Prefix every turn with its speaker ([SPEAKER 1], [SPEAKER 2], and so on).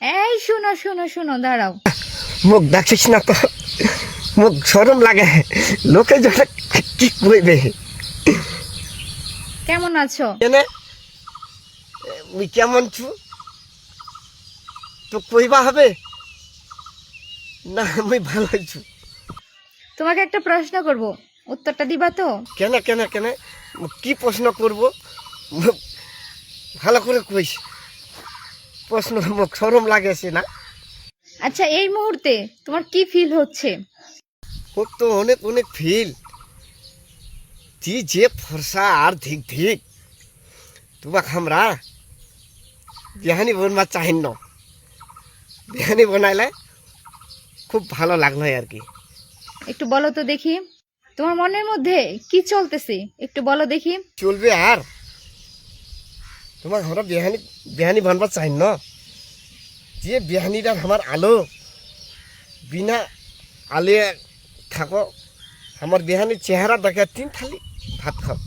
[SPEAKER 1] এই শোনো শোনো শোনো, দাঁড়াও।
[SPEAKER 2] মুখ দেখিস না তো, মুখ শরম লাগে, লোকে যেটা কি কইবে।
[SPEAKER 1] কেমন আছো?
[SPEAKER 2] কেনে মুই কেমন ছু তো কইবা হবে না? মুই ভালো ছু।
[SPEAKER 1] তোমাকে একটা প্রশ্ন করব, উত্তরটা দিবা তো?
[SPEAKER 2] কেনে কেনে কেনে কি প্রশ্ন করব? ভালো করে কইস। প্রশ্ন মুখ শরম লাগেছে না?
[SPEAKER 1] আচ্ছা, এই মুহূর্তে তোমার কি ফিল হচ্ছে?
[SPEAKER 2] মুখ তো অনেক অনেক ফিল। তুই যে ফর্সা আর ধিক ধিক, তোমাক আমরা বিহানি বনবা চাহিন ন। বিহানি বানাইলে খুব ভালো লাগলো আর কি।
[SPEAKER 1] একটু বলো তো দেখি, তোমার মনের মধ্যে কি চলতেছে, একটু বলো দেখি।
[SPEAKER 2] চলবে আর তোমাক আমরা বিহানি বিহানি বানবা চাহিন ন। যে বিহানিটা আমার আলো, বিনা আলে থাকো, আমার বিহানির চেহারা দেখে 3 থালি ভাত খাও।